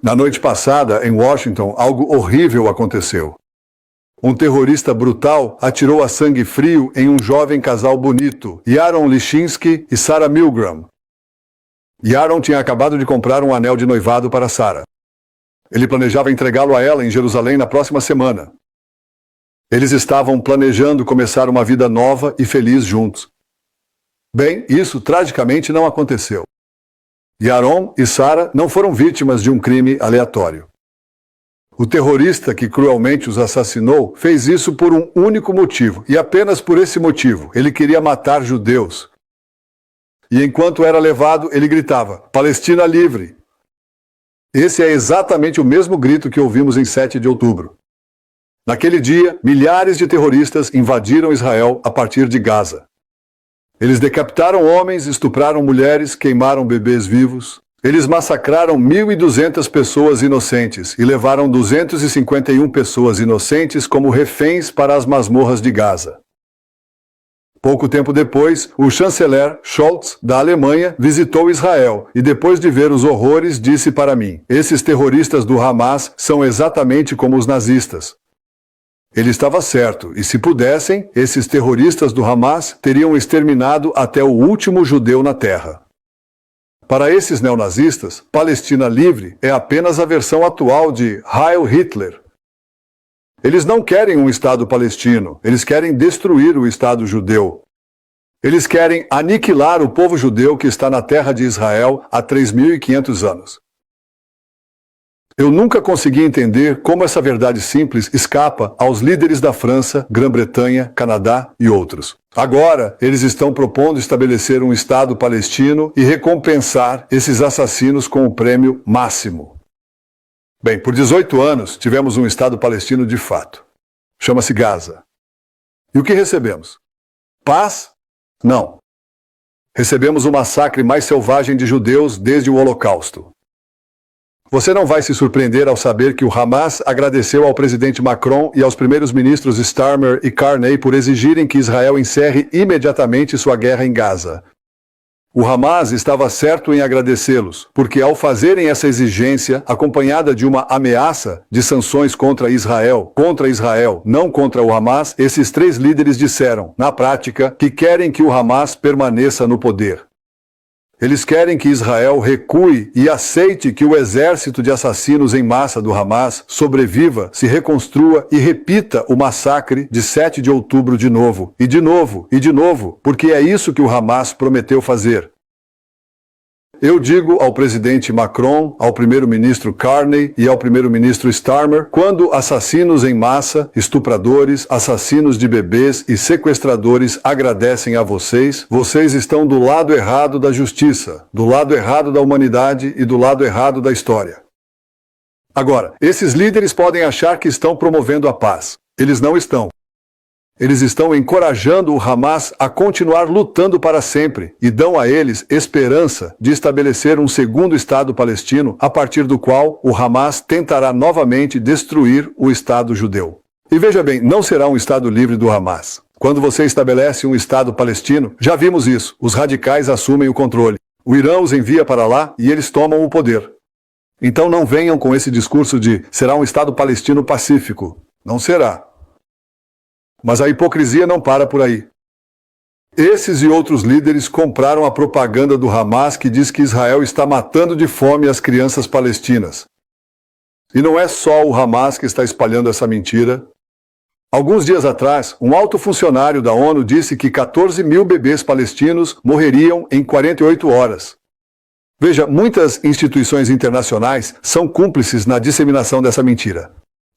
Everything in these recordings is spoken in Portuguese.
Na noite passada, em Washington, algo horrível aconteceu. Um terrorista brutal atirou a sangue frio em um jovem casal bonito, Yaron Lischinsky e Sarah Milgram. Yaron tinha acabado de comprar um anel de noivado para Sarah. Ele planejava entregá-lo a ela em Jerusalém na próxima semana. Eles estavam planejando começar uma vida nova e feliz juntos. Bem, isso tragicamente não aconteceu. Yaron e Sarah não foram vítimas de um crime aleatório. O terrorista que cruelmente os assassinou fez isso por um único motivo, e apenas por esse motivo. Ele queria matar judeus. E enquanto era levado, ele gritava: Palestina livre! Esse é exatamente o mesmo grito que ouvimos em 7 de outubro. Naquele dia, milhares de terroristas invadiram Israel a partir de Gaza. Eles decapitaram homens, estupraram mulheres, queimaram bebês vivos. Eles massacraram 1.200 pessoas inocentes e levaram 251 pessoas inocentes como reféns para as masmorras de Gaza. Pouco tempo depois, o chanceler Scholz, da Alemanha, visitou Israel e, depois de ver os horrores, disse para mim: esses terroristas do Hamas são exatamente como os nazistas. Ele estava certo, e se pudessem, esses terroristas do Hamas teriam exterminado até o último judeu na terra. Para esses neonazistas, Palestina livre é apenas a versão atual de Heil Hitler. Eles não querem um Estado palestino, eles querem destruir o Estado judeu. Eles querem aniquilar o povo judeu que está na terra de Israel há 3.500 anos. Eu nunca consegui entender como essa verdade simples escapa aos líderes da França, Grã-Bretanha, Canadá e outros. Agora, eles estão propondo estabelecer um Estado palestino e recompensar esses assassinos com o prêmio máximo. Bem, por 18 anos, tivemos um Estado palestino de fato. Chama-se Gaza. E o que recebemos? Paz? Não. Recebemos o massacre mais selvagem de judeus desde o Holocausto. Você não vai se surpreender ao saber que o Hamas agradeceu ao presidente Macron e aos primeiros ministros Starmer e Carney por exigirem que Israel encerre imediatamente sua guerra em Gaza. O Hamas estava certo em agradecê-los, porque ao fazerem essa exigência, acompanhada de uma ameaça de sanções contra Israel, não contra o Hamas, esses 3 líderes disseram, na prática, que querem que o Hamas permaneça no poder. Eles querem que Israel recue e aceite que o exército de assassinos em massa do Hamas sobreviva, se reconstrua e repita o massacre de 7 de outubro de novo, e de novo, e de novo, porque é isso que o Hamas prometeu fazer. Eu digo ao presidente Macron, ao primeiro-ministro Carney e ao primeiro-ministro Starmer, quando assassinos em massa, estupradores, assassinos de bebês e sequestradores agradecem a vocês, vocês estão do lado errado da justiça, do lado errado da humanidade e do lado errado da história. Agora, esses líderes podem achar que estão promovendo a paz. Eles não estão. Eles estão encorajando o Hamas a continuar lutando para sempre e dão a eles esperança de estabelecer um segundo Estado palestino, a partir do qual o Hamas tentará novamente destruir o Estado judeu. E veja bem, não será um Estado livre do Hamas. Quando você estabelece um Estado palestino, já vimos isso, os radicais assumem o controle. O Irã os envia para lá e eles tomam o poder. Então não venham com esse discurso de será um Estado palestino pacífico. Não será. Mas a hipocrisia não para por aí. Esses e outros líderes compraram a propaganda do Hamas que diz que Israel está matando de fome as crianças palestinas. E não é só o Hamas que está espalhando essa mentira. Alguns dias atrás, um alto funcionário da ONU disse que 14 mil bebês palestinos morreriam em 48 horas. Veja, muitas instituições internacionais são cúmplices na disseminação dessa mentira.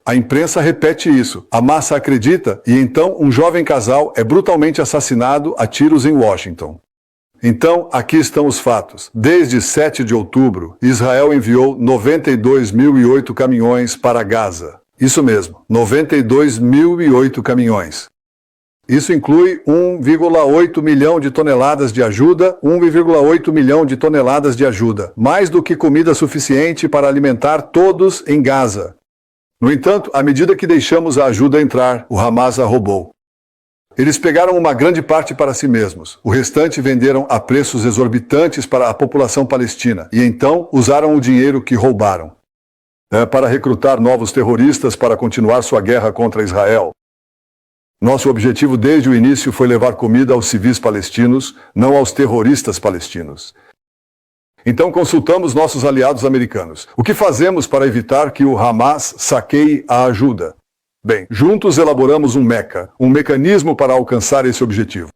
A imprensa repete isso, a massa acredita e então um jovem casal é brutalmente assassinado a tiros em Washington. Então, aqui estão os fatos. Desde 7 de outubro, Israel enviou 92.008 caminhões para Gaza. Isso mesmo, 92.008 caminhões. Isso inclui 1,8 milhão de toneladas de ajuda, 1,8 milhão de toneladas de ajuda, mais do que comida suficiente para alimentar todos em Gaza. No entanto, à medida que deixamos a ajuda entrar, o Hamas a roubou. Eles pegaram uma grande parte para si mesmos. O restante venderam a preços exorbitantes para a população palestina e então usaram o dinheiro que roubaram para recrutar novos terroristas para continuar sua guerra contra Israel. Nosso objetivo desde o início foi levar comida aos civis palestinos, não aos terroristas palestinos. Então consultamos nossos aliados americanos. O que fazemos para evitar que o Hamas saqueie a ajuda? Bem, juntos elaboramos um mecanismo para alcançar esse objetivo.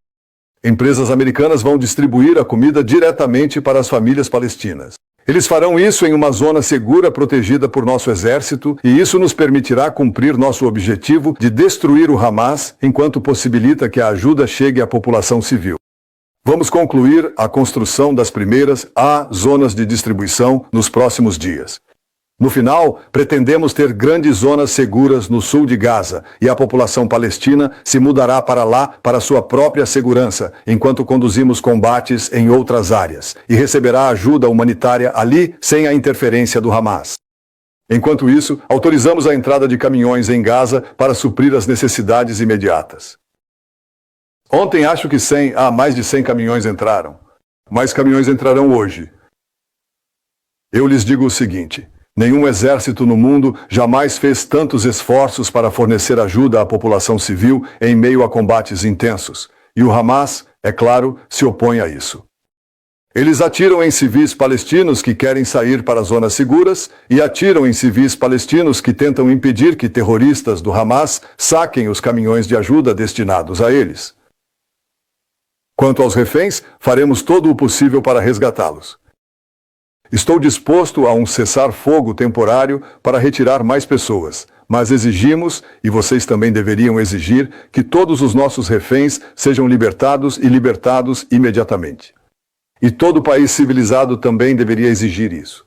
Empresas americanas vão distribuir a comida diretamente para as famílias palestinas. Eles farão isso em uma zona segura protegida por nosso exército, e isso nos permitirá cumprir nosso objetivo de destruir o Hamas, enquanto possibilita que a ajuda chegue à população civil. Vamos concluir a construção das primeiras zonas de distribuição nos próximos dias. No final, pretendemos ter grandes zonas seguras no sul de Gaza, e a população palestina se mudará para lá para sua própria segurança, enquanto conduzimos combates em outras áreas, e receberá ajuda humanitária ali sem a interferência do Hamas. Enquanto isso, autorizamos a entrada de caminhões em Gaza para suprir as necessidades imediatas. Ontem acho que mais de 100 caminhões entraram. Mais caminhões entrarão hoje. Eu lhes digo o seguinte: nenhum exército no mundo jamais fez tantos esforços para fornecer ajuda à população civil em meio a combates intensos. E o Hamas, é claro, se opõe a isso. Eles atiram em civis palestinos que querem sair para zonas seguras e atiram em civis palestinos que tentam impedir que terroristas do Hamas saquem os caminhões de ajuda destinados a eles. Quanto aos reféns, faremos todo o possível para resgatá-los. Estou disposto a um cessar-fogo temporário para retirar mais pessoas, mas exigimos, e vocês também deveriam exigir, que todos os nossos reféns sejam libertados e libertados imediatamente. E todo país civilizado também deveria exigir isso.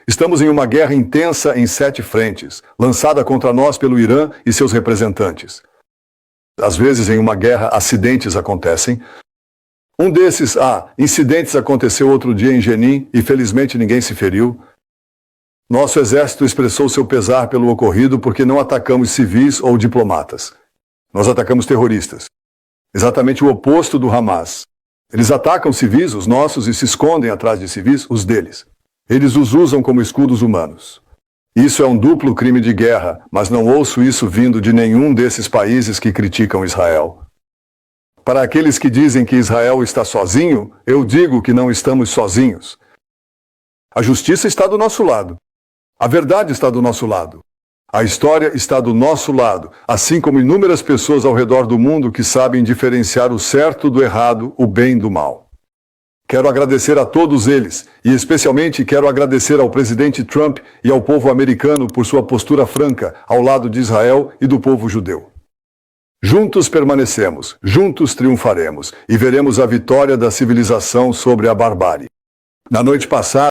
Estamos em uma guerra intensa em 7 frentes, lançada contra nós pelo Irã e seus representantes. Às vezes, em uma guerra, acidentes acontecem. Um desses incidentes aconteceu outro dia em Jenin e felizmente ninguém se feriu. Nosso exército expressou seu pesar pelo ocorrido porque não atacamos civis ou diplomatas. Nós atacamos terroristas. Exatamente o oposto do Hamas. Eles atacam civis, os nossos, e se escondem atrás de civis, os deles. Eles os usam como escudos humanos. Isso é um duplo crime de guerra, mas não ouço isso vindo de nenhum desses países que criticam Israel. Para aqueles que dizem que Israel está sozinho, eu digo que não estamos sozinhos. A justiça está do nosso lado. A verdade está do nosso lado. A história está do nosso lado, assim como inúmeras pessoas ao redor do mundo que sabem diferenciar o certo do errado, o bem do mal. Quero agradecer a todos eles, e especialmente quero agradecer ao presidente Trump e ao povo americano por sua postura franca ao lado de Israel e do povo judeu. Juntos permanecemos, juntos triunfaremos, e veremos a vitória da civilização sobre a barbárie. Na noite passada,